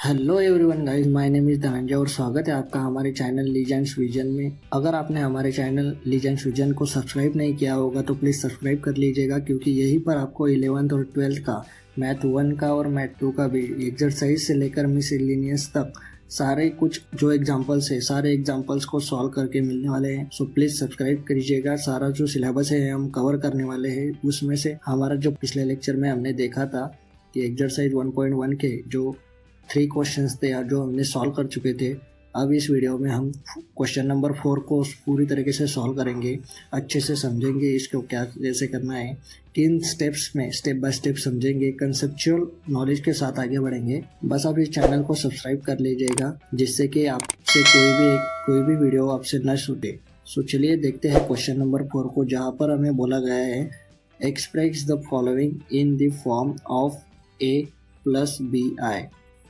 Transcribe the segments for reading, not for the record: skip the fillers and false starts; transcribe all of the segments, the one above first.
Hello everyone guys, my name is Dhananjay और स्वागत है आपका हमारे चैनल लीजेंड्स विजन में। अगर आपने हमारे चैनल लीजेंड्स विजन को सब्सक्राइब नहीं किया होगा तो प्लीज़ सब्सक्राइब कर लीजिएगा, क्योंकि यहीं पर आपको 11th और 12th का मैथ 1 का और मैथ 2 का भी एक्सरसाइज से लेकर मिसलेनियस तक सारे कुछ जो एग्जाम्पल्स है सारे एग्जाम्पल्स को सॉल्व करके मिलने वाले हैं। सो प्लीज़ सब्सक्राइब करिएगा। सारा जो सिलेबस है हम कवर करने वाले हैं। उसमें से हमारा जो पिछले लेक्चर में हमने देखा था कि एक्सरसाइज 1.1 के जो 3 क्वेश्चंस थे जो हमने सॉल्व कर चुके थे। अब इस वीडियो में हम क्वेश्चन नंबर 4 को पूरी तरीके से सॉल्व करेंगे, अच्छे से समझेंगे इसको क्या जैसे करना है। 3 स्टेप्स में स्टेप बाय स्टेप समझेंगे, कंसेप्चुअल नॉलेज के साथ आगे बढ़ेंगे। बस आप इस चैनल को सब्सक्राइब कर लीजिएगा, जिससे कि आपसे कोई भी वीडियो आपसे न छूटे। सो चलिए देखते हैं क्वेश्चन नंबर 4 को, जहाँ पर हमें बोला गया है express the following in the form of a plus B i.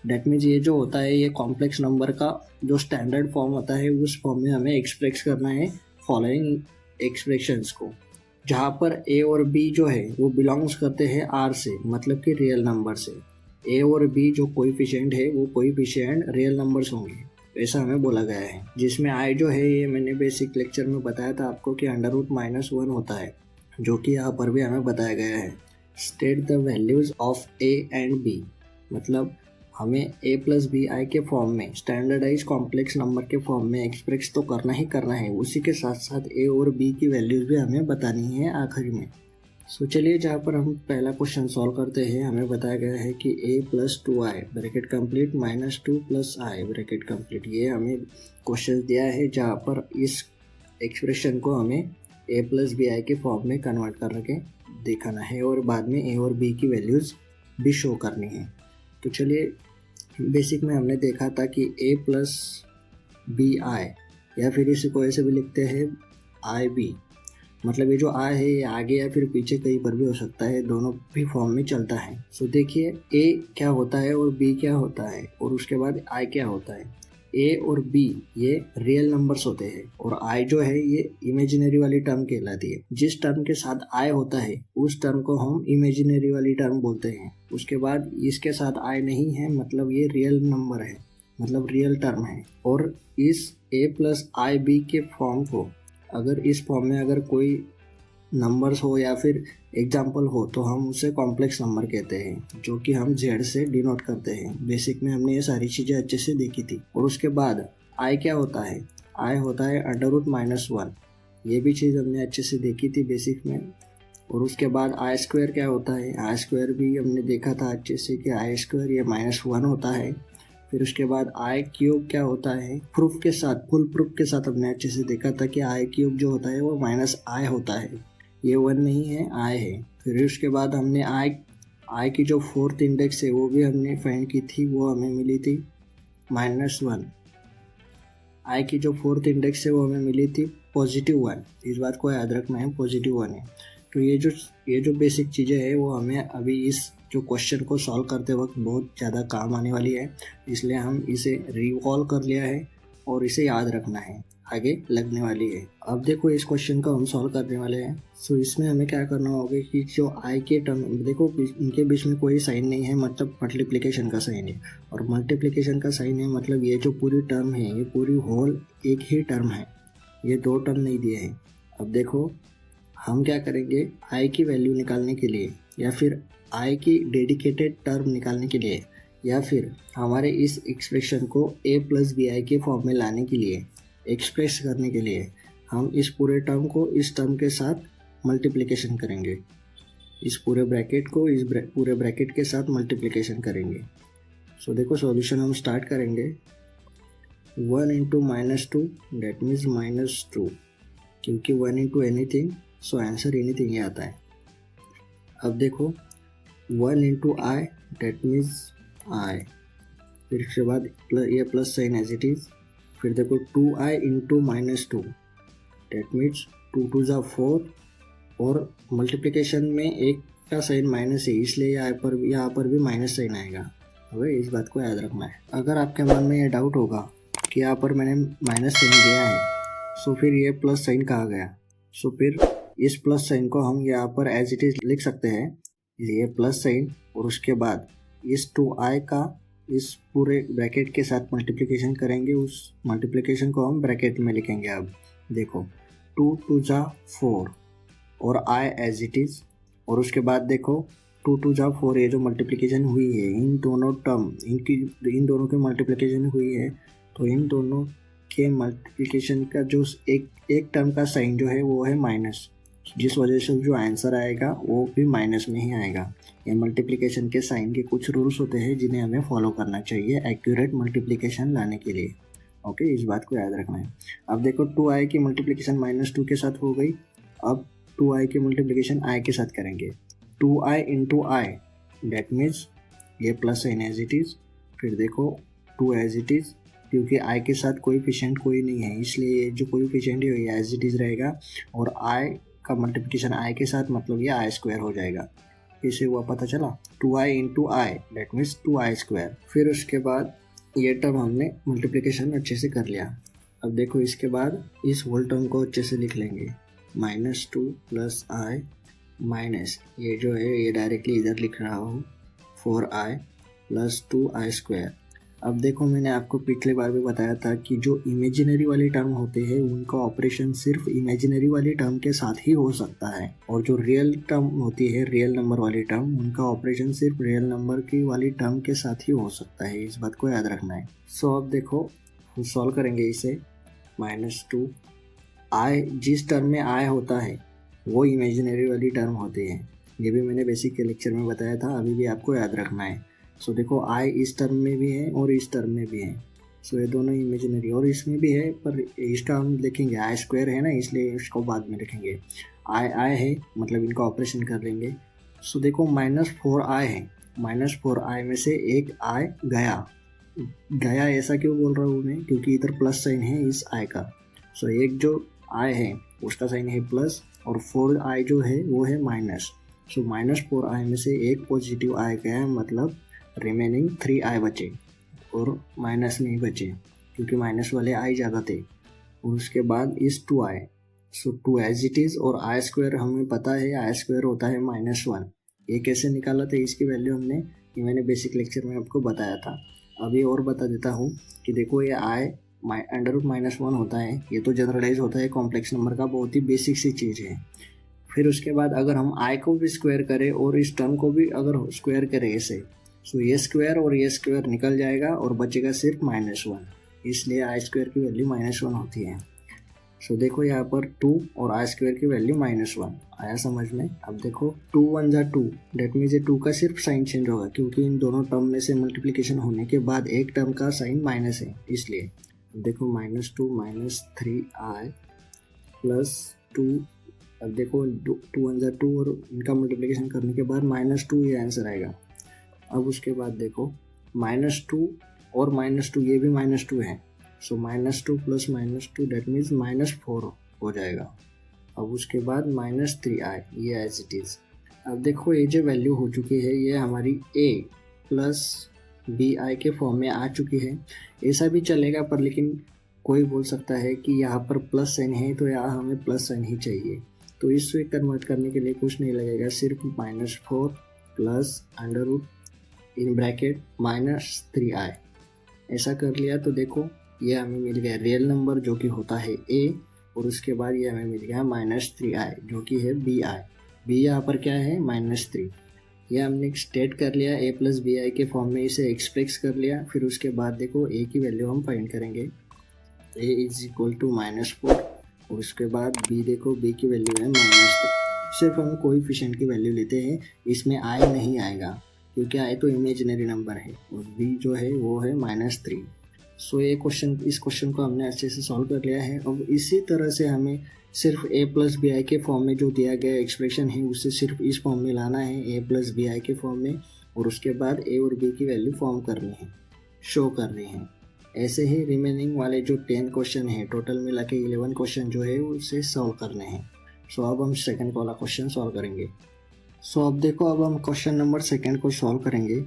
That means ये जो होता है ये कॉम्प्लेक्स नंबर का जो स्टैंडर्ड फॉर्म होता है उस फॉर्म में हमें एक्सप्रेस करना है फॉलोइंग एक्सप्रेशंस को, जहाँ पर ए और बी जो है वो बिलोंग्स करते हैं आर से, मतलब कि रियल नंबर से। ए और बी जो कोएफिशिएंट है वो कोएफिशिएंट रियल नंबर्स होंगे, ऐसा हमें बोला गया है। जिसमें आई जो है ये मैंने बेसिक लेक्चर में बताया था आपको कि √-1 होता है, जो कि यहाँ पर भी हमें बताया गया है। State the values of A and B, मतलब हमें a प्लस बी आई के फॉर्म में स्टैंडर्डाइज कॉम्प्लेक्स नंबर के फॉर्म में एक्सप्रेस तो करना ही करना है, उसी के साथ साथ a और b की वैल्यूज भी हमें बतानी है आखिरी में। सो चलिए जहाँ पर हम पहला क्वेश्चन सॉल्व करते हैं, हमें बताया गया है कि a plus 2i bracket complete minus 2 plus I bracket complete. ये हमें क्वेश्चन दिया है जहाँ पर इस एक्सप्रेशन को हमें a प्लस बी आई के फॉर्म में कन्वर्ट करके दिखाना है और बाद में a और b की वैल्यूज भी शो करनी है। तो चलिए बेसिक में हमने देखा था कि a प्लस बी आई, या फिर इसको ऐसे भी लिखते हैं आई बी, मतलब ये जो आई है ये आगे या फिर पीछे कहीं पर भी हो सकता है, दोनों भी फॉर्म में चलता है। सो देखिए a क्या होता है और b क्या होता है और उसके बाद i क्या होता है। a और b ये रियल नंबर्स होते हैं और i जो है ये इमेजिनरी वाली टर्म कहलाती है। जिस टर्म के साथ i होता है उस टर्म को हम इमेजिनरी वाली टर्म बोलते हैं। उसके बाद इसके साथ i नहीं है, मतलब ये रियल नंबर है, मतलब रियल टर्म है। और इस a प्लस आई बी के फॉर्म को अगर इस फॉर्म में अगर कोई नंबर्स हो या फिर एग्जाम्पल हो तो हम उसे कॉम्प्लेक्स नंबर कहते हैं, जो कि हम z से डिनोट करते हैं। बेसिक में हमने ये सारी चीज़ें अच्छे से देखी थी। और उसके बाद i क्या होता है, i होता है √-1, ये भी चीज़ हमने अच्छे से देखी थी बेसिक में। और उसके बाद i² क्या होता है, i² भी हमने देखा था अच्छे से कि i² ये -1 होता है। फिर उसके बाद i³ क्या होता है, प्रूफ के साथ फुल प्रूफ के साथ हमने अच्छे से देखा था कि i³ जो होता है वो -i होता है, ये 1 नहीं है i है। फिर उसके बाद हमने i की जो 4th इंडेक्स है वो भी हमने फाइंड की थी, वो हमें मिली थी -1। i की जो 4th इंडेक्स है वो हमें मिली थी +1, इस बात को याद रखना है, +1 है। तो ये जो बेसिक चीज़ें हैं वो हमें अभी इस जो क्वेश्चन को सॉल्व करते वक्त बहुत ज़्यादा काम आने वाली है, इसलिए हम इसे रिकॉल कर लिया है और इसे याद रखना है, आगे लगने वाली है। अब देखो इस क्वेश्चन को हम सॉल्व करने वाले हैं। सो इसमें हमें क्या करना होगा कि जो आई के टर्म देखो इनके बीच में कोई साइन नहीं है, मतलब मल्टीप्लिकेशन का साइन है, और मल्टीप्लिकेशन का साइन है मतलब ये जो पूरी टर्म है ये पूरी होल एक ही टर्म है, ये 2 टर्म नहीं दिए हैं। अब देखो हम क्या करेंगे, आई की वैल्यू निकालने के लिए या फिर आई की डेडिकेटेड टर्म निकालने के लिए या फिर हमारे इस एक्सप्रेशन को a प्लस बी आई के फॉर्म में लाने के लिए, एक्सप्रेस करने के लिए हम इस पूरे टर्म को इस टर्म के साथ मल्टीप्लिकेशन करेंगे। इस पूरे ब्रैकेट को इस पूरे ब्रैकेट के साथ मल्टीप्लिकेशन करेंगे। सो देखो सॉल्यूशन हम स्टार्ट करेंगे। 1 इंटू -2 डेट मीन्स -2, क्योंकि 1 into anything so answer anything ही आता है। अब देखो 1 into i that means i, फिर उसके बाद ये plus sign as it is. फिर देखो 2i इंटू -2 डेट मीन्स 2 2 ज़ा 4, और मल्टीप्लिकेशन में एक का साइन माइनस है इसलिए यहाँ पर भी माइनस साइन आएगा। अब इस बात को याद रखना है। अगर आपके मन में ये डाउट होगा कि यहाँ पर मैंने माइनस साइन दिया है सो फिर ये प्लस साइन कहाँ गया, सो फिर इस प्लस साइन को हम यहाँ पर एज इट इज़ लिख सकते हैं, ये प्लस साइन और उसके बाद इस 2i का इस पूरे ब्रैकेट के साथ मल्टीप्लिकेशन करेंगे, उस मल्टीप्लिकेशन को हम ब्रैकेट में लिखेंगे। अब देखो 2 2 जा 4 और आई एज इट इज़, और उसके बाद देखो 2 2 जा 4, ये जो मल्टीप्लिकेशन हुई है इन दोनों टर्म इन दोनों की मल्टीप्लिकेशन हुई है, तो इन दोनों के मल्टीप्लिकेशन का जो एक टर्म का साइन जो है वो है माइनस, जिस वजह से जो आंसर आएगा वो भी माइनस में ही आएगा। ये मल्टीप्लिकेशन के साइन के कुछ रूल्स होते हैं जिन्हें हमें फॉलो करना चाहिए एक्यूरेट मल्टीप्लिकेशन लाने के लिए। ओके, इस बात को याद रखना है। अब देखो 2i की मल्टीप्लिकेशन -2 के साथ हो गई। अब 2i की मल्टीप्लिकेशन i के साथ करेंगे, 2i into i, that means ये plus sign as it is, फिर देखो 2 एज इट इज़, क्योंकि i के साथ कोएफिशिएंट कोई नहीं है इसलिए जो कोएफिशिएंट है ये एज इट इज़ रहेगा, और i का मल्टीप्लिकेशन i के साथ मतलब ये आई स्क्वायर हो जाएगा। इसे हुआ पता चला 2i into i, that means 2i square. फिर उसके बाद ये टर्म हमने मल्टीप्लिकेशन अच्छे से कर लिया। अब देखो इसके बाद इस होल टर्म को अच्छे से लिख लेंगे, -2 प्लस आई माइनस ये जो है ये डायरेक्टली इधर लिख रहा हूँ 4i प्लस 2i स्क्वायर। अब देखो मैंने आपको पिछले बार भी बताया था कि जो इमेजिनरी वाले टर्म होते हैं उनका ऑपरेशन सिर्फ इमेजिनरी वाली टर्म के साथ ही हो सकता है, और जो रियल टर्म होती है रियल नंबर वाली टर्म उनका ऑपरेशन सिर्फ रियल नंबर की वाली टर्म के साथ ही हो सकता है। इस बात को याद रखना है। सो अब देखो सॉल्व करेंगे इसे, -2 आई, जिस टर्म में आई होता है वो इमेजिनरी वाली टर्म होती है। ये भी मैंने बेसिक के लेक्चर में बताया था, अभी भी आपको याद रखना है। सो देखो आई इस टर्म में भी है और इस टर्म में भी है, सो ये दोनों इमेजिनरी, और इसमें भी है पर इसका हम लिखेंगे आई स्क्वायर है ना, इसलिए इसको बाद में लिखेंगे। आई है मतलब इनका ऑपरेशन कर लेंगे। सो देखो -4i है, -4i में से एक आई गया ऐसा क्यों बोल रहा हूँ मैं, क्योंकि इधर प्लस साइन है इस आई का। सो एक जो आई है उसका साइन है प्लस, और 4i जो है वो है माइनस। सो -4i में से एक पॉजिटिव आई गया, मतलब रिमेनिंग 3i बचे और माइनस नहीं बचे, क्योंकि माइनस वाले आई ज़्यादा थे। और उसके बाद इस 2i, so 2 as it is, और आई स्क्वायर हमें पता है आई स्क्वायर होता है -1। ये कैसे निकाला था इसकी वैल्यू हमने, ये मैंने बेसिक लेक्चर में आपको बताया था। अभी और बता देता हूँ कि देखो ये आई √-1 होता है, ये तो जनरलाइज होता है कॉम्प्लेक्स नंबर का, बहुत ही बेसिक सी चीज़ है। फिर उसके बाद अगर हम आई को भी स्क्वायर करें और इस टर्म को भी अगर स्क्वायर करें ऐसे, सो ये स्क्वायर और ये स्क्वायर निकल जाएगा और बचेगा सिर्फ -1, इसलिए आई स्क्वायर की वैल्यू -1 होती है। सो देखो यहाँ पर 2 और आई स्क्वायर की वैल्यू -1 आया समझ में। अब देखो 2 1 जा 2, डेट मीन्स ये 2 का सिर्फ साइन चेंज होगा, क्योंकि इन दोनों टर्म में से मल्टीप्लिकेशन होने के बाद एक टर्म का साइन माइनस है इसलिए। देखो -2 -3i प्लस 2, अब देखो 2 1 जा 2 और इनका मल्टीप्लिकेशन करने के बाद -2 ये आंसर आएगा। अब उसके बाद देखो -2 और -2 ये भी -2 है, सो -2 प्लस -2 डेट मीन्स -4 हो जाएगा। अब उसके बाद -3i ये एज इट इज़। अब देखो ये जो वैल्यू हो चुकी है ये हमारी a प्लस bi के फॉर्म में आ चुकी है। ऐसा भी चलेगा पर लेकिन कोई बोल सकता है कि यहाँ पर प्लस साइन है तो यहाँ हमें प्लस साइन ही चाहिए, तो इससे कन्वर्ट करने के लिए कुछ नहीं लगेगा, सिर्फ -4 plus under in bracket -3i ऐसा कर लिया। तो देखो ये हमें मिल गया रियल नंबर जो कि होता है a, और उसके बाद ये हमें मिल गया -3i जो कि है bi। b यहाँ पर क्या है -3, ये हमने स्टेट कर लिया, a प्लस bi के फॉर्म में इसे एक्सप्रेस कर लिया। फिर उसके बाद देखो a की वैल्यू हम फाइंड करेंगे, a = -4, और उसके बाद b देखो b की वैल्यू है -3। सिर्फ हम कोएफिशिएंट की वैल्यू लेते हैं, इसमें i नहीं आएगा क्योंकि i तो इमेजिनरी नंबर है, और b जो है वो है -3। सो ये इस क्वेश्चन को हमने अच्छे से सॉल्व कर लिया है। अब इसी तरह से हमें सिर्फ a प्लस bi के फॉर्म में जो दिया गया एक्सप्रेशन है उसे सिर्फ इस फॉर्म में लाना है, a प्लस bi के फॉर्म में, और उसके बाद a और b की वैल्यू फॉर्म करनी है, शो करनी है। ऐसे ही रिमेनिंग वाले जो 10 क्वेश्चन है, टोटल मिला के 11 क्वेश्चन जो है उसे सॉल्व करने हैं। सो अब हम सेकंड वाला क्वेश्चन सॉल्व करेंगे। सो अब देखो अब हम क्वेश्चन नंबर 2 को सॉल्व करेंगे।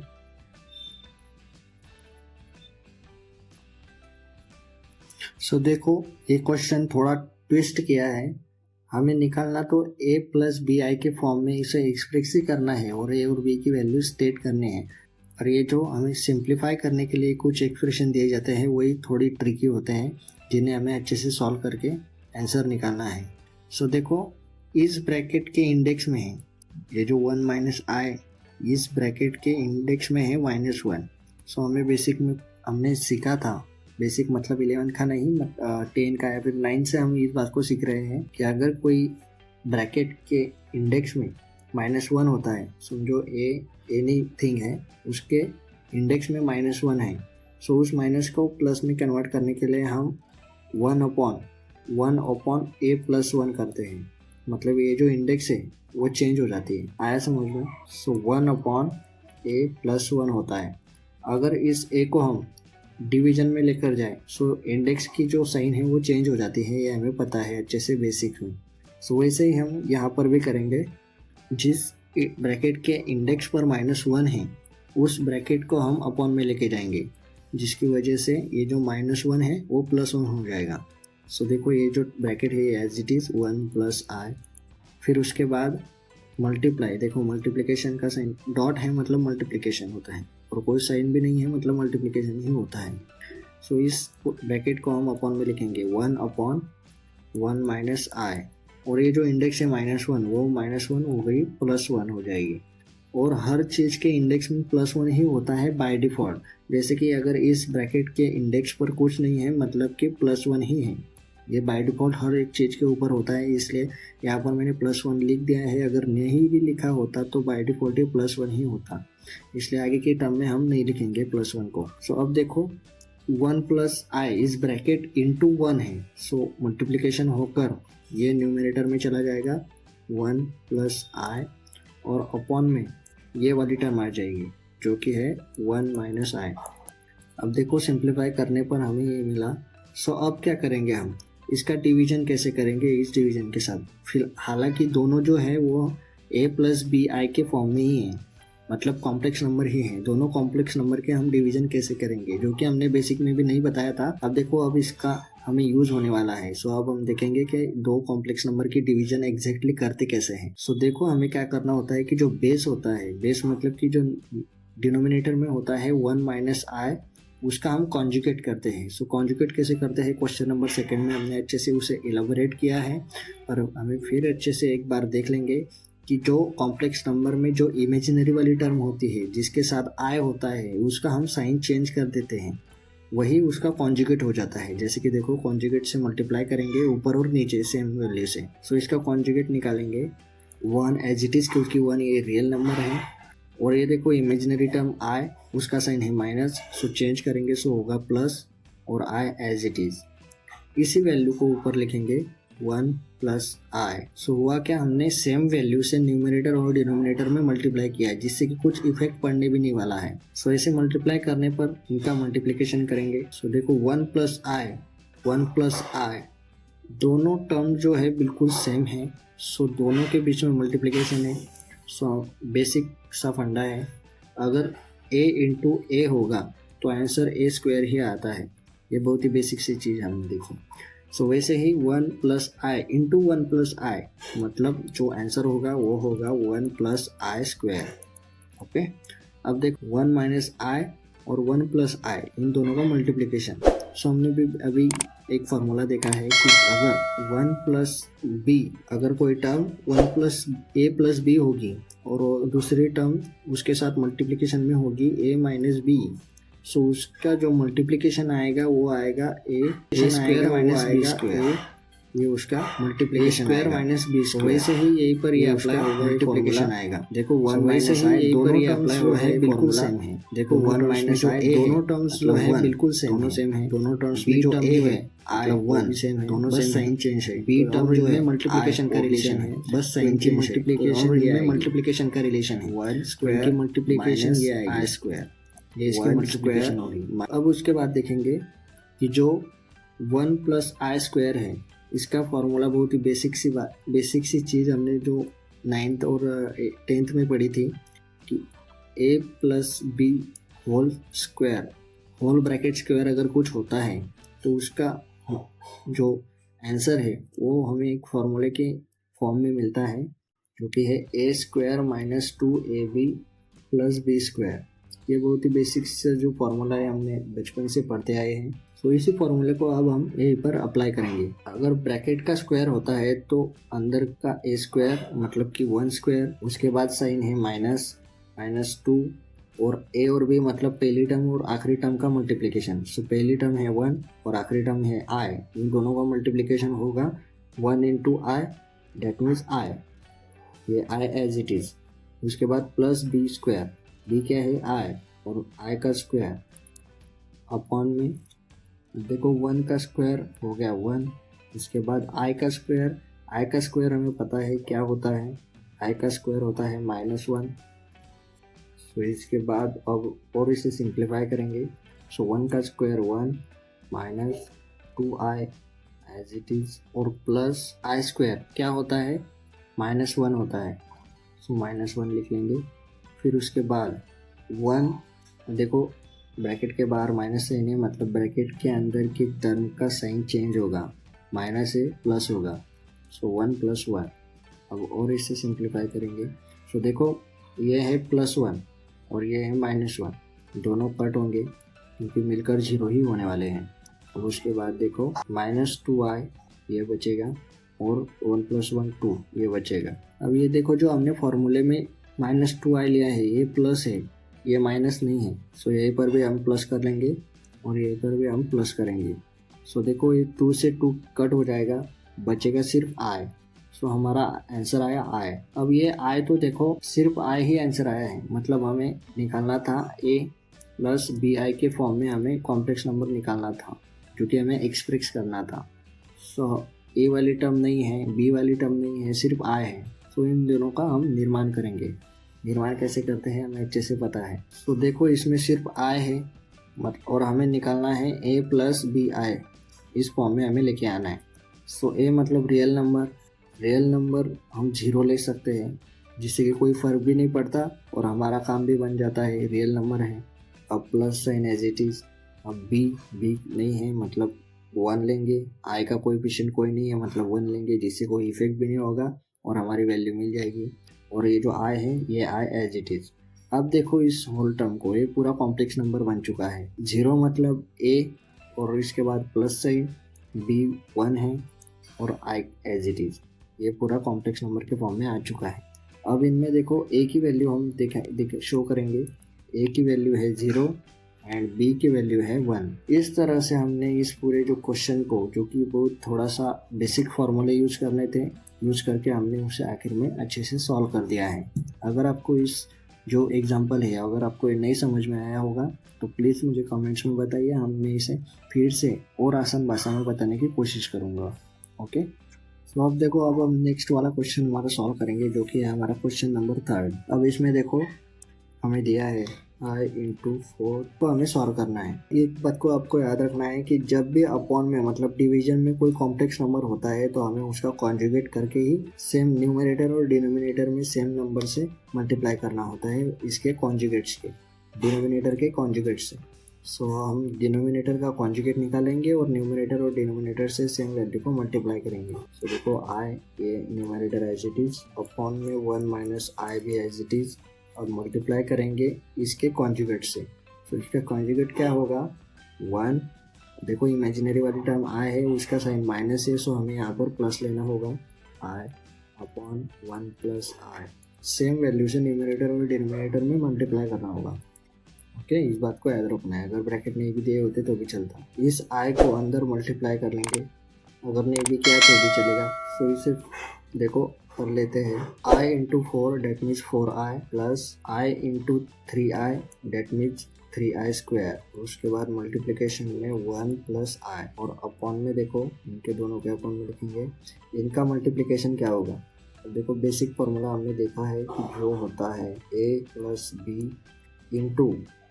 सो देखो ये क्वेश्चन थोड़ा ट्विस्ट किया है, हमें निकालना तो a प्लस bi के फॉर्म में इसे एक्सप्रेस ही करना है और a और b की वैल्यू स्टेट करनी है। और ये जो हमें सिंप्लीफाई करने के लिए कुछ एक्सप्रेशन दिए जाते हैं वही थोड़ी ट्रिकी होते हैं, जिन्हें हमें अच्छे से सॉल्व करके आंसर निकालना है। सो देखो इस ब्रैकेट के इंडेक्स में है ये जो 1 माइनस आई, इस ब्रैकेट के इंडेक्स में है -1। सो हमें बेसिक में हमने सीखा था, बेसिक मतलब 11 का नहीं 10 का या फिर 9 से हम इस बात को सीख रहे हैं कि अगर कोई ब्रैकेट के इंडेक्स में -1 होता है, समझो एनी थिंग है उसके इंडेक्स में -1 है, सो उस माइनस को प्लस में कन्वर्ट करने के लिए हम 1 अपॉन ए प्लस 1 करते हैं। मतलब ये जो इंडेक्स है वो चेंज हो जाती है, आया समझ में। सो 1 अपॉन ए प्लस 1 होता है। अगर इस ए को हम डिवीजन में लेकर जाए सो इंडेक्स की जो साइन है वो चेंज हो जाती है, ये हमें पता है अच्छे से बेसिक में। सो वैसे ही हम यहाँ पर भी करेंगे, जिस ब्रैकेट के इंडेक्स पर -1 है उस ब्रैकेट को हम अपॉन में लेके जाएंगे, जिसकी वजह से ये जो -1 है वो +1 हो जाएगा। सो देखो ये जो ब्रैकेट है एज इट इज़ 1 प्लस आई, फिर उसके बाद मल्टीप्लाई, देखो मल्टीप्लिकेशन का साइन डॉट है मतलब मल्टीप्लिकेशन होता है, और कोई साइन भी नहीं है मतलब मल्टीप्लिकेशन ही होता है। सो इस ब्रैकेट को हम अपॉन में लिखेंगे 1 अपॉन 1 माइनस आई, और ये जो इंडेक्स है -1 वो -1 हो गई +1 हो जाएगी। और हर चीज़ के इंडेक्स में +1 ही होता है बाय डिफ़ॉल्ट। जैसे कि अगर इस ब्रैकेट के इंडेक्स पर कुछ नहीं है मतलब कि +1 ही है, ये बाय डिफ़ॉल्ट हर एक चीज़ के ऊपर होता है, इसलिए यहाँ पर मैंने +1 लिख दिया है। अगर नहीं भी लिखा होता तो बाय डिफ़ॉल्ट ही +1 ही होता, इसलिए आगे के टर्म में हम नहीं लिखेंगे +1 को। सो अब देखो 1 प्लस आई इस ब्रैकेट इंटू 1 है, सो मल्टीप्लिकेशन होकर ये न्यूमरेटर में चला जाएगा 1 प्लस आई, और अपॉन में ये वाली टर्म आ जाएगी जो कि है 1 माइनस आई। अब देखो सिंप्लीफाई करने पर हमें ये मिला। सो अब क्या करेंगे, हम इसका डिवीजन कैसे करेंगे इस डिवीजन के साथ। फिर हालांकि दोनों जो है वो a प्लस बी आई के फॉर्म में ही है, मतलब कॉम्प्लेक्स नंबर ही हैं। दोनों कॉम्प्लेक्स नंबर के हम डिवीजन कैसे करेंगे, जो कि हमने बेसिक में भी नहीं बताया था। अब देखो अब इसका हमें यूज होने वाला है। सो अब हम देखेंगे कि दो कॉम्प्लेक्स नंबर की डिवीजन एग्जैक्टली करते कैसे हैं। सो देखो हमें क्या करना होता है कि जो बेस होता है, बेस मतलब कि जो डिनोमिनेटर में होता है 1 माइनस आई, उसका हम कॉन्जुगेट करते हैं। सो कॉन्जुगेट कैसे करते हैं, क्वेश्चन नंबर 2 में हमने अच्छे से उसे इलाबोरेट किया है, और हमें फिर अच्छे से एक बार देख लेंगे कि जो कॉम्प्लेक्स नंबर में जो इमेजिनरी वाली टर्म होती है जिसके साथ आई होता है, उसका हम साइन चेंज कर देते हैं, वही उसका कॉन्जुगेट हो जाता है। जैसे कि देखो कॉन्जुगेट से मल्टीप्लाई करेंगे ऊपर और नीचे सेम वैल्यू से, सो इसका कॉन्जुगेट निकालेंगे 1 एज इट इज़, क्योंकि 1 ये रियल नंबर है, और ये देखो इमेजिनरी टर्म आई उसका साइन है माइनस, सो चेंज करेंगे सो होगा प्लस, और आई एज इट इज़। इसी वैल्यू को ऊपर लिखेंगे 1 प्लस आई। सो हुआ क्या, हमने सेम वैल्यू से न्यूमरेटर और डिनोमिनेटर में मल्टीप्लाई किया है, जिससे कि कुछ इफेक्ट पड़ने भी नहीं वाला है। सो ऐसे मल्टीप्लाई करने पर इनका मल्टीप्लिकेशन करेंगे। सो देखो 1 प्लस आई दोनों टर्म जो है बिल्कुल सेम है, सो दोनों के बीच में मल्टीप्लिकेशन है। सो बेसिक सा फंडा है, अगर a इंटू ए होगा तो आंसर a स्क्वायर ही आता है। ये बहुत ही बेसिक सी चीज़ हमने देखी। सो वैसे ही 1 प्लस आई इंटू 1 प्लस आई, मतलब जो आंसर होगा वो होगा 1 प्लस आई स्क्वायर। ओके, अब देखो 1 माइनस आई और 1 प्लस आई इन दोनों का मल्टीप्लिकेशन। सो हमने भी अभी एक फार्मूला देखा है कि अगर 1 प्लस बी, अगर कोई टर्म 1 प्लस ए प्लस बी होगी और दूसरी टर्म उसके साथ मल्टीप्लिकेशन में होगी a माइनस बी, सो उसका जो मल्टीप्लिकेशन आएगा वो आएगा a square minus B square, ये उसका multiplication square minus B square. वैसे ही यहीं पर ये अप्लाई होगा, मल्टीप्लिकेशन आएगा। देखो 1 माइनस आई दोनों ये अप्लाई हुआ है, बिल्कुल सेम है। देखो 1 माइनस आई दोनों टर्म्स जो है बिल्कुल सेम है। दोनों टर्म्स में जो a है आई 1 सेम है, दोनों बस साइन चेंज है। बी टर्म जो है मल्टीप्लिकेशन का रिलेशन है, बस साइन चेंज मल्टीप्लिकेशन में मल्टीप्लिकेशन का रिलेशन है। 1 स्क्वायर की मल्टीप्लिकेशन ये आएगी आई स्क्वायर, ये इसकी मल्टीप्लिकेशन होगी। अब उसके बाद देखेंगे कि जो 1 प्लस आई स्क्वायर है, इसका फॉर्मूला बहुत ही बेसिक सी चीज़ हमने जो 9th और 10th में पढ़ी थी कि a plus B whole square, whole bracket square अगर कुछ होता है तो उसका जो आंसर है वो हमें एक फॉर्मूले के फॉर्म में मिलता है, जो कि है a square minus 2ab plus B square. ये बहुत ही बेसिक से जो फॉर्मूला है हमने बचपन से पढ़ते आए हैं। तो इसी फॉर्मूले को अब हम यहीं पर अप्लाई करेंगे। अगर ब्रैकेट का स्क्वायर होता है तो अंदर का ए स्क्वायर मतलब कि 1 स्क्वायर, उसके बाद साइन है -2 और ए और बी मतलब पहली टर्म और आखिरी टर्म का मल्टीप्लिकेशन। सो पहली टर्म है 1 और आखिरी टर्म है आई, इन दोनों का मल्टीप्लिकेशन होगा 1 इंटू आई, डेट मीन्स आई, ये आई एज इट इज। उसके बाद प्लस बी स्क्वायर, बी क्या है आई और आई का स्क्वायर अपॉन में देखो 1 का स्क्वायर हो गया 1, उसके बाद आई का स्क्वायर हमें पता है क्या होता है, आई का स्क्वायर होता है -1। सो इसके बाद अब और इसे सिंप्लीफाई करेंगे। सो 1 का square 1 -2i as it is और प्लस आई स्क्वायर क्या होता है -1 होता है। सो -1 लिख लेंगे। फिर उसके बाद 1 देखो ब्रैकेट के बाहर माइनस साइन है मतलब ब्रैकेट के अंदर की टर्म का साइन चेंज होगा, माइनस से प्लस होगा। सो 1 + 1। अब और इसे सिंप्लीफाई करेंगे। सो देखो ये है +1 और ये है -1, दोनों कट होंगे क्योंकि मिलकर 0 ही होने वाले हैं। अब उसके बाद देखो -2i ये बचेगा और 1 + 1 2 ये बचेगा। अब ये देखो जो हमने फॉर्मूले में -2i लिया है ये प्लस है, ये माइनस नहीं है। सो यहीं पर भी हम प्लस कर लेंगे और यहीं पर भी हम प्लस करेंगे। सो देखो ये 2 से 2 कट हो जाएगा, बचेगा सिर्फ i। सो हमारा आंसर आया i। अब ये i तो देखो सिर्फ i ही आंसर आया है, मतलब हमें निकालना था a + bi के फॉर्म में हमें कॉम्प्लेक्स नंबर निकालना था जो कि हमें एक्सप्रेस करना था। सो a वाली टर्म नहीं है, b वाली टर्म नहीं है, सिर्फ i है। सो इन दोनों का हम निर्माण करेंगे। निर्माण कैसे करते हैं हमें अच्छे से पता है। तो देखो इसमें सिर्फ i है और हमें निकालना है a + bi, इस फॉर्म में हमें लेके आना है। सो a मतलब रियल नंबर हम 0 ले सकते हैं जिससे कि कोई फ़र्क भी नहीं पड़ता और हमारा काम भी बन जाता है, रियल नंबर है। अब plus sign as it is. अब b नहीं है मतलब 1 लेंगे, i का कोएफिशिएंट कोई नहीं है मतलब 1 लेंगे जिससे कोई इफेक्ट भी नहीं होगा और हमारी वैल्यू मिल जाएगी। और ये जो i है ये i एज इट इज़। अब देखो इस होल टर्म को, ये पूरा कॉम्प्लेक्स नंबर बन चुका है। 0 मतलब a और इसके बाद प्लस साइन, b 1 है और i एज इट इज़, ये पूरा कॉम्प्लेक्स नंबर के फॉर्म में आ चुका है। अब इनमें देखो a की वैल्यू हम शो करेंगे। a की वैल्यू है 0 एंड b की वैल्यू है 1। इस तरह से हमने इस पूरे जो क्वेश्चन को, जो कि बहुत थोड़ा सा बेसिक फार्मूले यूज करने थे, यूज करके हमने उसे आखिर में अच्छे से सॉल्व कर दिया है। अगर आपको इस जो एग्जांपल है अगर आपको ये नहीं समझ में आया होगा तो प्लीज़ मुझे कमेंट्स में बताइए, मैं इसे फिर से और आसान भाषा में बताने की कोशिश करूँगा। ओके, तो अब देखो अब हम नेक्स्ट वाला क्वेश्चन हमारा सॉल्व करेंगे जो कि है हमारा क्वेश्चन नंबर 3। अब इसमें देखो हमें दिया है i × 4, तो हमें सॉल्व करना है। एक बात को आपको याद रखना है कि जब भी अपॉन में मतलब डिवीजन में कोई कॉम्प्लेक्स नंबर होता है तो हमें उसका कॉन्जुगेट करके ही सेम न्यूमरेटर और डिनोमिनेटर में सेम नंबर से मल्टीप्लाई करना होता है, इसके कॉन्जुगेट्स के, डिनोमिनेटर के कॉन्जुगेट से। सो हम डिनोमिनेटर का कॉन्जुगेट निकालेंगे और न्यूमरेटर और डिनोमिनेटर से सेम वैल्यू को मल्टीप्लाई करेंगे। सो देखो i ये numerator as it is, upon में 1 - i भी एज इट इज, और मल्टीप्लाई करेंगे इसके कॉन्जुगेट से। तो इसका कॉन्जुगेट क्या होगा 1। देखो इमेजिनरी वाली टर्म i है, उसका साइन माइनस है, सो हमें यहाँ पर प्लस लेना होगा i upon 1 + i। Same value से न्यूमरेटर और डिनोमिनेटर में मल्टीप्लाई करना होगा। ओके, इस बात को याद रखना है। अगर ब्रैकेट नहीं भी दिए होते तो भी चलता। इस i को अंदर मल्टीप्लाई कर लेंगे, अगर नहीं भी किया तो भी चलेगा। तो इसे देखो कर लेते हैं i × 4 date means 4i plus i × 3i that means 3i²। उसके बाद मल्टीप्लिकेशन में 1 + i और अपॉन में देखो इनके दोनों के अपॉन में लिखेंगे, इनका मल्टीप्लिकेशन क्या होगा। देखो बेसिक फॉर्मूला हमने देखा है कि जो होता है a + b ×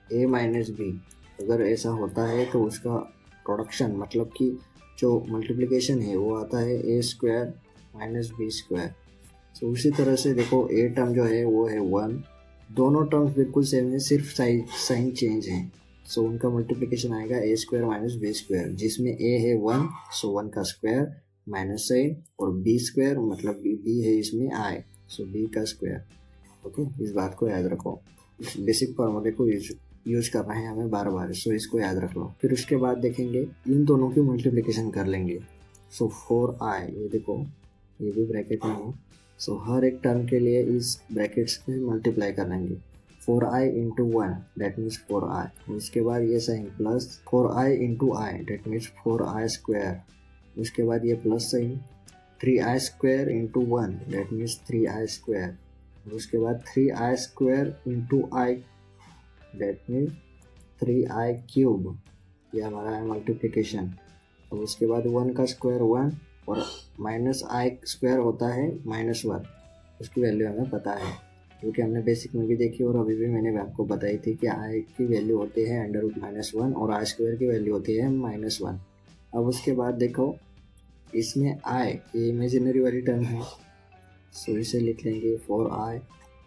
a - b। अगर ऐसा होता है तो उसका प्रोडक्शन मतलब कि जो मल्टीप्लिकेशन है वो आता है a² - b²। तो उसी तरह से देखो a टर्म जो है वो है 1, दोनों टर्म्स बिल्कुल सेम है, सिर्फ साइन चेंज है। सो उनका मल्टीप्लिकेशन आएगा a² - b², जिसमें a है 1, सो 1 का स्क्वायर माइनस साइन, और b² मतलब b है इसमें i, सो b का स्क्वायर। ओके, इस बात को याद रखो। इस बेसिक फॉर्मूले को यूज करना है हमें बार बार, सो इसको याद रख लो। फिर उसके बाद देखेंगे इन दोनों की मल्टीप्लिकेशन कर लेंगे। सो 4i, ये देखो ये भी ब्रैकेट में है, सो हर एक टर्म के लिए इस ब्रैकेट्स पे मल्टीप्लाई कर लेंगे। 4i into 1 that means 4i, उसके बाद ये sign plus 4i into i that means 4i square, उसके बाद ये plus sign 3i square into 1 that means 3i square, उसके बाद 3i square into i that means 3i cube, ये हमारा है मल्टीप्लिकेशन। और उसके बाद 1 का स्क्वायर 1 और माइनस आई स्क्वायर होता है -1, उसकी वैल्यू हमें पता है क्योंकि हमने बेसिक में भी देखी और अभी भी मैंने आपको बताई थी कि आई की वैल्यू होती है √-1 और आई स्क्वायर की वैल्यू होती है -1। अब उसके बाद देखो इसमें आई ये इमेजिनरी वाली टर्म है, सो इसे लिख लेंगे 4i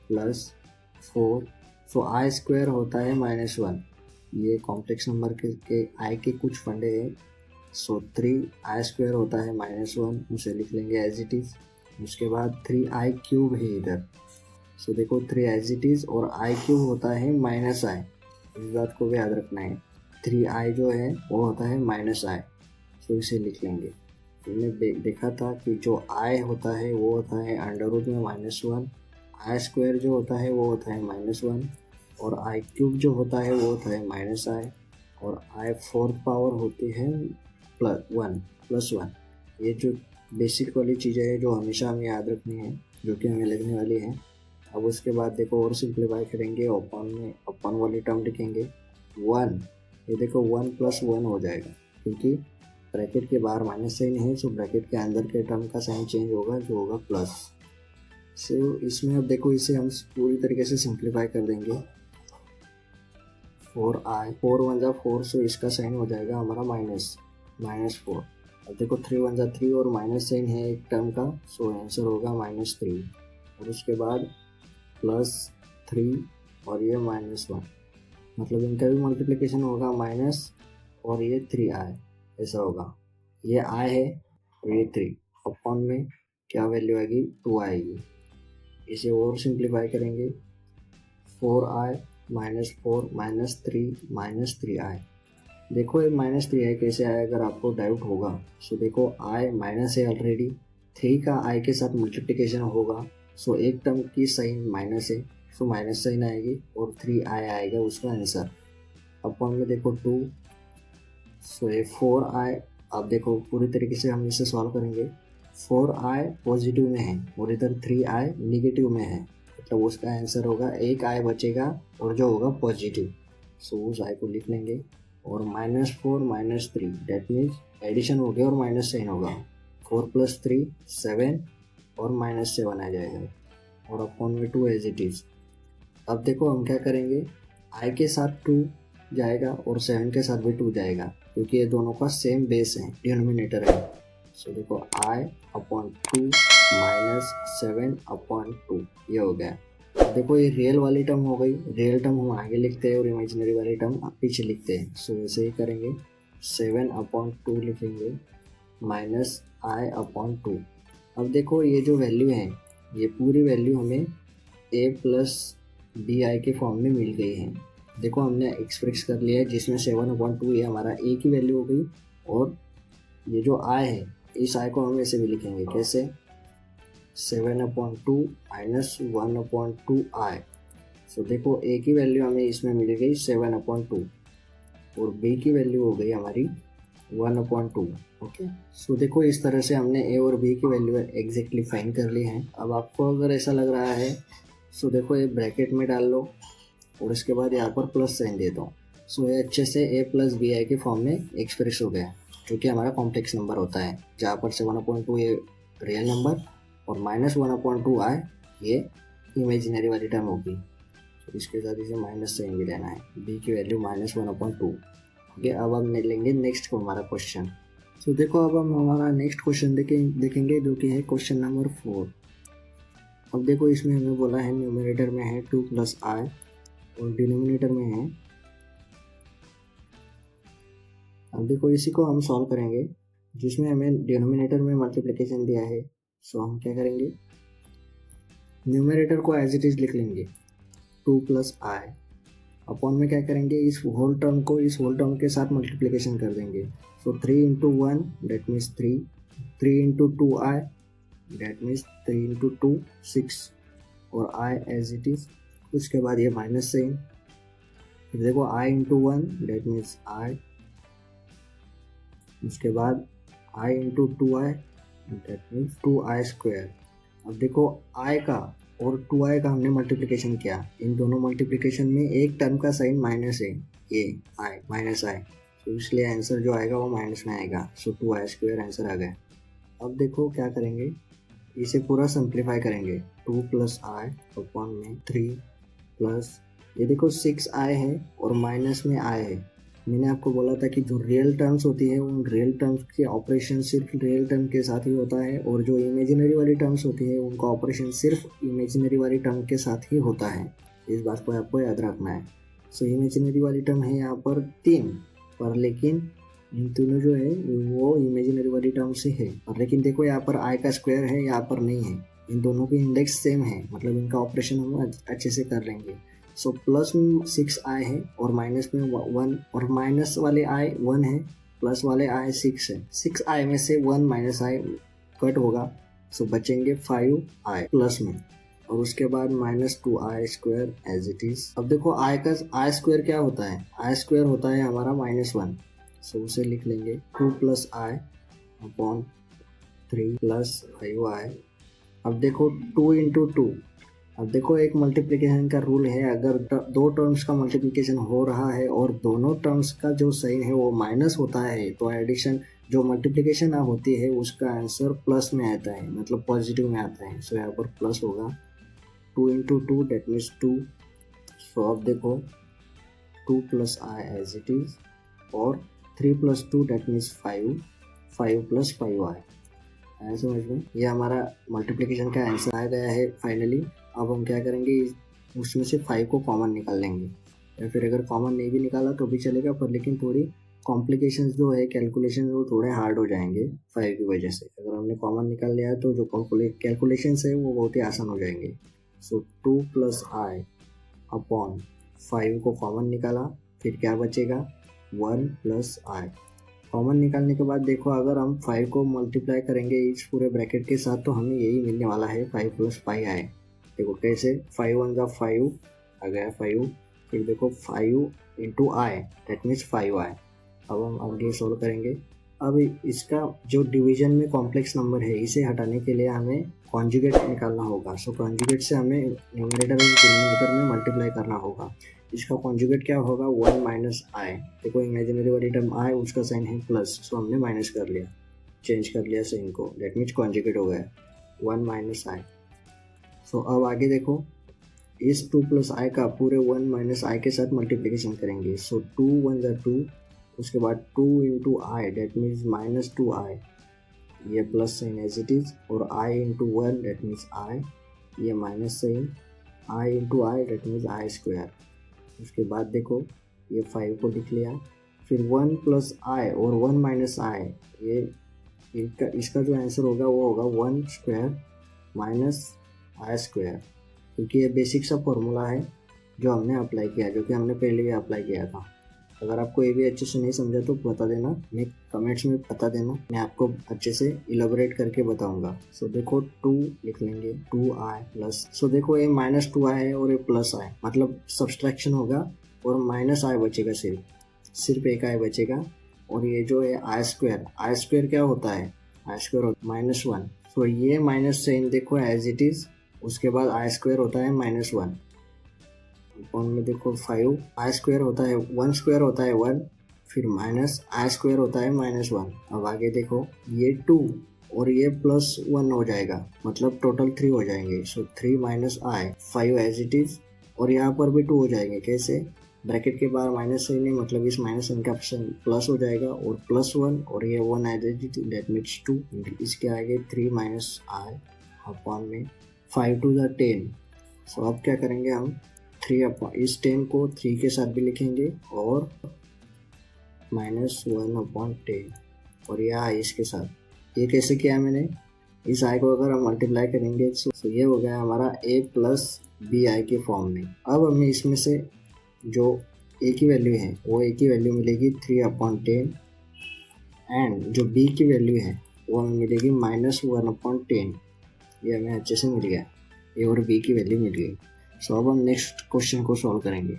प्लस 4, सो आई स्क्वायर होता है -1, ये कॉम्प्लेक्स नंबर के आई के कुछ फंडे हैं, सो 3i स्क्वायर होता है -1, उसे लिख लेंगे एज इट इज़। उसके बाद 3i क्यूब है इधर, सो देखो 3 एज इट इज़ और i क्यूब होता है -i, इस बात को भी याद रखना है। 3i जो है वो होता है -i, सो इसे लिख लेंगे। हमने देखा था कि जो i होता है वो होता है अंडर में -1, i स्क्वायर जो होता है वो होता है -1 और i क्यूब जो होता है वो होता है -i और i फोर्थ पावर होती है +1। ये जो बेसिक वाली चीज़ें हैं जो हमेशा हमें याद रखनी है, जो कि हमें लगने वाली है। अब उसके बाद देखो और सिंप्लीफाई करेंगे, अपन वाली टर्म लिखेंगे 1, ये देखो 1 + 1 हो जाएगा क्योंकि ब्रैकेट के बाहर माइनस साइन है, सो ब्रैकेट के अंदर के टर्म का साइन चेंज होगा जो होगा प्लस। सो इसमें अब देखो इसे हम पूरी तरीके से सिंप्लीफाई कर देंगे। 4i 4 1 जा 4, सो इसका साइन हो जाएगा हमारा -4। अब देखो 3 1 जा 3 और माइनस साइन है एक टर्म का, सो आंसर होगा -3 और उसके बाद +3 और ये -1, मतलब इनका भी मल्टीप्लिकेशन होगा माइनस और ये 3i ऐसा होगा। ये i है और ये 3, अपॉन में क्या वैल्यू आएगी 2 आएगी। इसे और सिंप्लीफाई करेंगे 4i -4 -3 -3i, देखो ये -3i कैसे आया अगर आपको डाउट होगा, सो देखो i माइनस है ऑलरेडी, 3 का i के साथ मल्टीप्लिकेशन होगा, सो एक टर्म की साइन माइनस है, सो माइनस साइन आएगी और 3i आएगा उसका आंसर। अपॉन में देखो 2, सो ये 4i, अब देखो पूरी तरीके से हम इसे सॉल्व करेंगे। 4i पॉजिटिव में है और इधर 3i निगेटिव में है, मतलब उसका आंसर होगा एक i बचेगा और जो होगा पॉजिटिव, सो उस i को लिख लेंगे और -4 -3 डेट मीन्स एडिशन हो गया और माइनस साइन होगा, 4 + 3 7 और -7 आ जाएगा और अपॉन में 2 एज इट इज़। अब देखो हम क्या करेंगे, i के साथ 2 जाएगा और 7 के साथ भी 2 जाएगा क्योंकि ये दोनों का सेम बेस है, डिनोमिनेटर है। सो देखो i/2 -7/2 ये हो गया। देखो ये रियल वाली टर्म हो गई, रियल टर्म हम आगे लिखते हैं और इमेजिनरी वाली टर्म पीछे लिखते हैं, सो ऐसे ही करेंगे 7/2 लिखेंगे -i/2। अब देखो ये जो वैल्यू है ये पूरी वैल्यू हमें a + bi के फॉर्म में मिल गई है। देखो हमने एक्सप्रेस कर लिया है जिसमें 7/2 ये हमारा a की वैल्यू हो गई और ये जो i है इस i को हम ऐसे भी लिखेंगे, कैसे 7/2 -1/2i। सो देखो a की वैल्यू हमें इसमें मिल गई 7/2 और b की वैल्यू हो गई हमारी 1/2। ओके, सो देखो इस तरह से हमने a और b की वैल्यू एग्जैक्टली फाइंड कर ली है। अब आपको अगर ऐसा लग रहा है सो देखो ये ब्रैकेट में डाल लो और इसके बाद यहाँ पर प्लस साइन दे दो, सो ये अच्छे से a + bi के फॉर्म में एक्सप्रेस हो गया, जो कि हमारा कॉम्प्लेक्स नंबर होता है, जहाँ पर 7/2 ये रियल नंबर और -1/2i ये इमेजिनरी वाली टर्म होगी। तो इसके साथ इसे माइनस साइन भी लेना है, b की वैल्यू -1/2। ओके, अब हम लेंगे नेक्स्ट को हमारा क्वेश्चन। तो देखो अब हम हमारा नेक्स्ट क्वेश्चन देखेंगे जो कि है क्वेश्चन नंबर 4। अब देखो इसमें हमें बोला है न्यूमरेटर में है 2 + i और डिनोमिनेटर में है, अब देखो इसी को हम सॉल्व करेंगे जिसमें हमें डिनोमिनेटर में मल्टीप्लिकेशन दिया है। सो हम क्या करेंगे, न्यूमरेटर को एज इट इज़ लिख लेंगे टू प्लस आई अपॉन में क्या करेंगे, इस होल टर्म को इस होल टर्म के साथ मल्टीप्लिकेशन कर देंगे। सो 3 into 1 that means 3, 3 into 2 I that means 3 into 2 6 और आई एज इट इज। उसके बाद ये माइनस साइन, फिर देखो i into 1 that means i, उसके बाद i into 2i that means 2i square. अब देखो i का और 2i का हमने मल्टीप्लिकेशन किया, इन दोनों मल्टीप्लिकेशन में एक टर्म का साइन माइनस है, ये i माइनस i, तो इसलिए आंसर जो आएगा वो माइनस में आएगा। सो 2i स्क्वायर आंसर आ गया। अब देखो क्या करेंगे, इसे पूरा सिंप्लीफाई करेंगे। 2 प्लस आई अपॉन में 3 प्लस ये देखो 6i है और माइनस में i है। मैंने आपको बोला था कि जो रियल टर्म्स होती है उन रियल टर्म्स के ऑपरेशन सिर्फ रियल टर्म के साथ ही होता है, और जो इमेजिनरी वाली टर्म्स होती है उनका ऑपरेशन सिर्फ इमेजिनरी वाली टर्म के साथ ही होता है। इस बात को आपको याद रखना है। सो इमेजिनरी वाली टर्म है यहाँ पर 3, पर लेकिन इन तीनों जो है वो इमेजिनरी वाली टर्म से है, और लेकिन देखो यहाँ पर आई का स्क्वायर है, यहाँ पर नहीं है। इन दोनों के इंडेक्स सेम है, मतलब इनका ऑपरेशन हम अच्छे से कर लेंगे। सो प्लस में 6i है और माइनस में 1, और माइनस वाले i 1 है, प्लस वाले i 6 है। 6i में से 1 माइनस i कट होगा, सो बचेंगे 5i प्लस में, और उसके बाद minus 2i square as it is. अब देखो i का i स्क्वायर क्या होता है, i स्क्वायर होता है हमारा -1, सो उसे लिख लेंगे 2 plus i upon 3 plus 5i। अब देखो 2 इंटू 2, अब देखो एक मल्टीप्लिकेशन का रूल है, अगर दो टर्म्स का मल्टीप्लिकेशन हो रहा है और दोनों टर्म्स का जो साइन है वो माइनस होता है, तो एडिशन जो मल्टीप्लिकेशन होती है उसका आंसर प्लस में आता है, मतलब पॉजिटिव में आता है। सो यहाँ पर प्लस होगा 2 इंटू 2 डेट मीन्स 2। सो अब देखो 2 plus i as it is, और 3 plus 2 that means 5, 5 plus 5i। आया समझ में? ये हमारा मल्टीप्लिकेशन का आंसर आ गया है फाइनली। अब हम क्या करेंगे, उसमें से 5 को कॉमन निकाल लेंगे, या फिर अगर कॉमन नहीं भी निकाला तो भी चलेगा, पर लेकिन थोड़ी कॉम्प्लिकेशंस जो है कैलकुलेशन वो थोड़े हार्ड हो जाएंगे 5 की वजह से। अगर हमने कॉमन निकाल लिया तो जो कैलकुलेशंस है वो बहुत ही आसान हो जाएंगे। सो 2 प्लस आई अपॉन 5 को कॉमन निकाला, फिर क्या बचेगा 1 प्लस आई। कॉमन निकालने के बाद देखो अगर हम 5 को मल्टीप्लाई करेंगे इस पूरे ब्रैकेट के साथ तो हमें यही मिलने वाला है 5 प्लस 5i। देखो कैसे, 5 1 का 5 आ गया 5, फिर देखो 5 into I that means 5i। अब हम आगे सोल्व करेंगे। अब इसका जो डिवीजन में कॉम्प्लेक्स नंबर है इसे हटाने के लिए हमें कॉन्जुगेट निकालना होगा। सो कॉन्जुगेट से हमें न्यूमरेटर और डिनोमिनेटर में मल्टीप्लाई करना होगा। इसका कॉन्जुगेट क्या होगा 1 माइनस आई। देखो इमेजिनरी वाली टर्म आई उसका साइन है प्लस, सो हमने माइनस कर लिया, चेंज कर लिया साइन को, दैट मीन्स कॉन्जुगेट हो गया 1 माइनस आई। सो अब आगे देखो इस 2 प्लस आई का पूरे 1 माइनस आई के साथ मल्टीप्लिकेशन करेंगे। सो 2 1 जा 2, उसके बाद 2 into i that means minus 2i, ये plus sign as it is, और i into 1 that means i, ये minus sign, i into i that means i square. उसके बाद देखो ये 5 को लिख लिया, फिर 1 प्लस आई और 1 माइनस आई, ये इसका जो आंसर होगा वो होगा 1 स्क्वायर माइनस आई स्क्वायर, क्योंकि ये बेसिक सा फॉर्मूला है जो हमने अप्लाई किया, जो कि हमने पहले भी अप्लाई किया था। अगर आपको ये भी अच्छे से नहीं समझा तो बता देना, मैं कमेंट्स में बता देना, मैं आपको अच्छे से इलेबोरेट करके बताऊंगा। सो देखो 2 लिख लेंगे 2i प्लस, सो देखो ये माइनस 2i है और ये प्लस i, मतलब सब्सट्रैक्शन होगा और माइनस i बचेगा, सिर्फ एक i बचेगा। और ये जो है आई स्क्वायर क्या होता है, आई स्क्वायर -1, सो ये माइनस साइन देखो एज इट इज, उसके बाद आई स्क्वायर होता है -1 अपॉन में देखो 5, आई स्क्वायर होता है 1 स्क्वायर होता है 1, फिर माइनस आई स्क्वायर होता है -1। अब आगे देखो ये 2 और ये +1 हो जाएगा, मतलब टोटल 3 हो जाएंगे। So 3 minus i 5 as it is, और यहाँ पर भी 2 हो जाएंगे। कैसे, ब्रैकेट के बाहर माइनस साइन है, मतलब इस माइनस साइन का प्लस हो जाएगा, और +1 और ये 1 as it is that means 2। इसके आगे 3 माइनस आई अपॉन में 5 2 जा 10। सो अब क्या करेंगे हम 3 अपॉन इस 10 को 3 के साथ भी लिखेंगे, और -1 अपॉन 10, और यह आई इसके साथ। ये कैसे किया मैंने, इस आई को अगर हम मल्टीप्लाई करेंगे तो ये हो गया हमारा a प्लस बी आई के फॉर्म में। अब हमें इसमें से जो ए की वैल्यू है वो ए की वैल्यू मिलेगी 3/10 एंड जो बी की वैल्यू है वो हमें मिलेगी -1/10। ये हमें अच्छे से मिल गया, ए और बी की वैल्यू मिल गई। सो अब हम नेक्स्ट क्वेश्चन को सॉल्व करेंगे।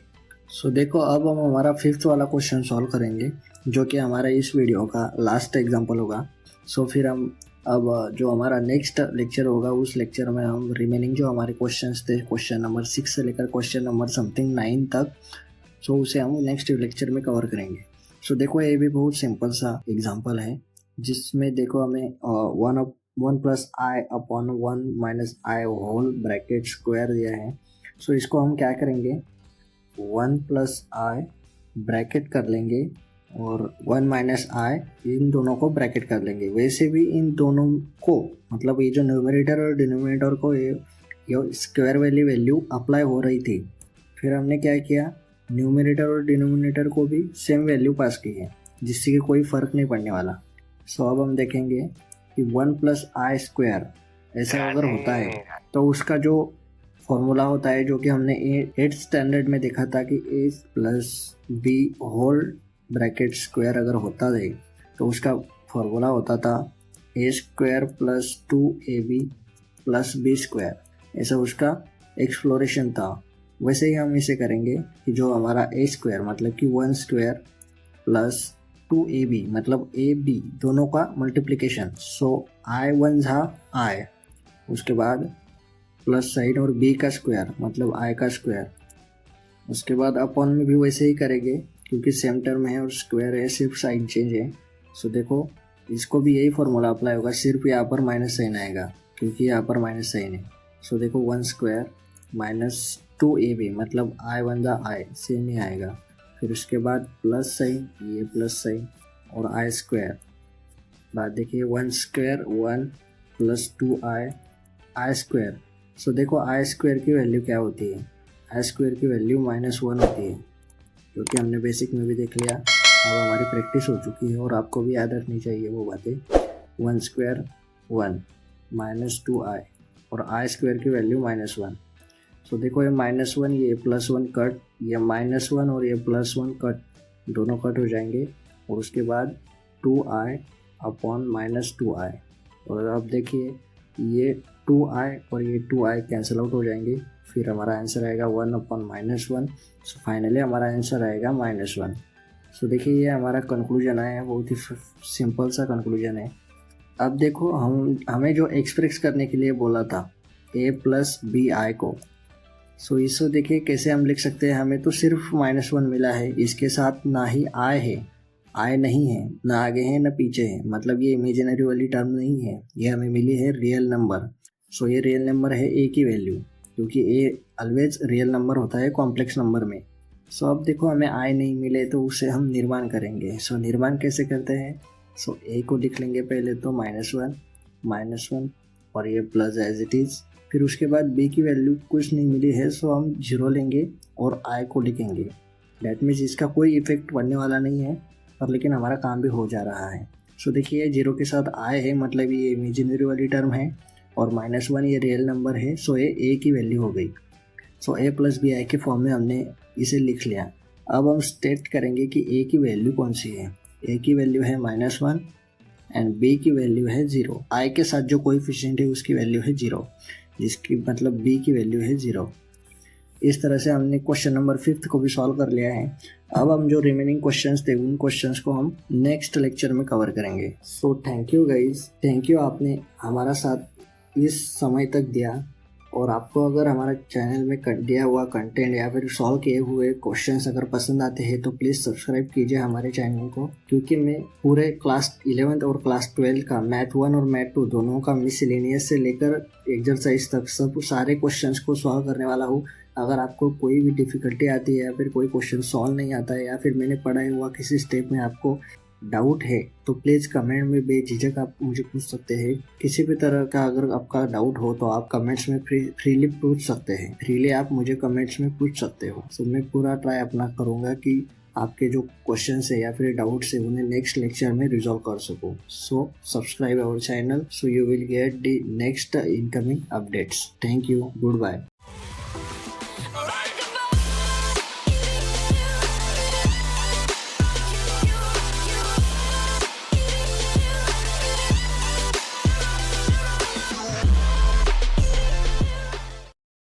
सो देखो अब हम हमारा 5th वाला क्वेश्चन सॉल्व करेंगे जो कि हमारा इस वीडियो का लास्ट एग्जाम्पल होगा। सो फिर हम अब जो हमारा नेक्स्ट लेक्चर होगा उस लेक्चर में हम रिमेनिंग जो हमारे क्वेश्चंस थे क्वेश्चन नंबर 6 से लेकर क्वेश्चन नंबर समथिंग 9 तक, सो उसे हम नेक्स्ट लेक्चर में कवर करेंगे। सो देखो ये भी बहुत सिंपल सा एग्जांपल है जिसमें देखो हमें 1 + i/1 - i whole bracket square दिया है। सो इसको हम क्या करेंगे, 1 + i ब्रैकेट कर लेंगे और 1 - i इन दोनों को ब्रैकेट कर लेंगे। वैसे भी इन दोनों को मतलब ये जो न्यूमरेटर और डिनोमिनेटर को ये स्क्वायर वाली वैल्यू अप्लाई हो रही थी। फिर हमने क्या किया, न्यूमरेटर और डिनोमिनेटर को भी सेम वैल्यू पास की है जिससे कि कोई फ़र्क नहीं पड़ने वाला। सो अब हम देखेंगे कि 1 + i² ऐसा अगर होता है तो उसका जो फॉर्मूला होता है जो कि हमने 8th स्टैंडर्ड में देखा था कि a + b whole bracket square अगर होता है तो उसका फॉर्मूला होता था a² + 2ab + b²। ऐसा उसका एक्सप्लोरेशन था। वैसे ही हम इसे करेंगे कि जो हमारा a² मतलब कि 1² + 2ab मतलब ab दोनों का मल्टीप्लिकेशन। सो i1 था i, उसके बाद प्लस साइन और b का स्क्वायर मतलब i का स्क्वायर, उसके बाद अपॉन में भी वैसे ही करेंगे क्योंकि सेम टर्म है और स्क्वायर है, सिर्फ साइन चेंज है। सो देखो इसको भी यही फॉर्मूला अप्लाई होगा, सिर्फ यहाँ पर माइनस साइन आएगा क्योंकि यहाँ पर माइनस साइन है। सो देखो 1² - 2ab मतलब i1 था i सेम ही आएगा। फिर उसके बाद प्लस साइन, ये प्लस साइन और i²। बाद देखिए 1² 1 + 2i i²। सो देखो i² की वैल्यू क्या होती है, i² की वैल्यू -1 होती है जो कि हमने बेसिक में भी देख लिया। अब हमारी प्रैक्टिस हो चुकी है और आपको भी याद रखनी चाहिए वो बातें। 1² 1 - 2i और i² की वैल्यू -1। सो देखो ये -1 ये +1 कट, ये -1 और ये +1 कट, दोनों कट हो जाएंगे और उसके बाद 2i/- -2i। और अब देखिए ये 2i और ये 2i कैंसिल आउट हो जाएंगे। फिर हमारा आंसर आएगा 1/-1। सो फाइनली हमारा आंसर आएगा -1। सो देखिए ये हमारा कंक्लूजन है, बहुत ही सिंपल सा कंक्लूजन है। अब देखो हमें जो एक्सप्रेस करने के लिए बोला था a + bi को, सो इसको देखिए कैसे हम लिख सकते हैं। हमें तो सिर्फ -1 मिला है, इसके साथ ना ही i है, i नहीं है, ना आगे है ना पीछे है, मतलब ये इमेजिनरी वाली टर्म नहीं है, ये हमें मिली है रियल नंबर। सो ये रियल नंबर है a की वैल्यू, क्योंकि a ऑलवेज रियल नंबर होता है कॉम्प्लेक्स नंबर में। सो अब देखो हमें i नहीं मिले तो उसे हम निर्माण करेंगे। सो निर्माण कैसे करते हैं, सो a को लिख लेंगे पहले तो -1 और ये प्लस एज इट इज़। फिर उसके बाद b की वैल्यू कुछ नहीं मिली है, सो हम 0 लेंगे और i को लिखेंगे। डैट मीन्स इसका कोई इफेक्ट पड़ने वाला नहीं है पर लेकिन हमारा काम भी हो जा रहा है। सो देखिए 0 के साथ i है मतलब ये इमेजिनरी वाली टर्म है और -1 ये रियल नंबर है। सो ये a की वैल्यू हो गई। सो a + bi के फॉर्म में हमने इसे लिख लिया। अब हम स्टेट करेंगे कि a की वैल्यू कौन सी है। a की वैल्यू है -1 एंड b की वैल्यू है 0। i के साथ जो कोएफिशिएंट है उसकी वैल्यू है 0, जिसकी मतलब b की वैल्यू है 0। इस तरह से हमने क्वेश्चन नंबर 5th को भी सॉल्व कर लिया है। अब हम जो रिमेनिंग क्वेश्चंस थे उन क्वेश्चंस को हम नेक्स्ट लेक्चर में कवर करेंगे। So thank you guys, thank you आपने हमारा साथ इस समय तक दिया। और आपको अगर हमारा चैनल में दिया हुआ कंटेंट या फिर सॉल्व किए हुए क्वेश्चंस अगर पसंद आते हैं तो प्लीज़ सब्सक्राइब कीजिए हमारे चैनल को, क्योंकि मैं पूरे क्लास 11th और क्लास 12 का मैथ 1 और मैथ 2 दोनों का मिसलेनियस से लेकर एक्सरसाइज तक सब सारे क्वेश्चंस को सॉल्व करने वाला हूँ। अगर आपको कोई भी डिफ़िकल्टी आती है या फिर कोई क्वेश्चन सॉल्व नहीं आता है या फिर मैंने पढ़ाया हुआ किसी स्टेप में आपको डाउट है तो प्लीज़ कमेंट में बेझिझक आप मुझे पूछ सकते हैं। किसी भी तरह का अगर आपका डाउट हो तो आप कमेंट्स में फ्रीली पूछ सकते हैं, फ्रीली आप मुझे कमेंट्स में पूछ सकते हो। सो मैं पूरा ट्राई अपना करूँगा कि आपके जो क्वेश्चन है या फिर डाउट्स है उन्हें नेक्स्ट लेक्चर में रिजॉल्व कर सकूँ। So subscribe our channel so you will get the next incoming updates. Thank you, good bye.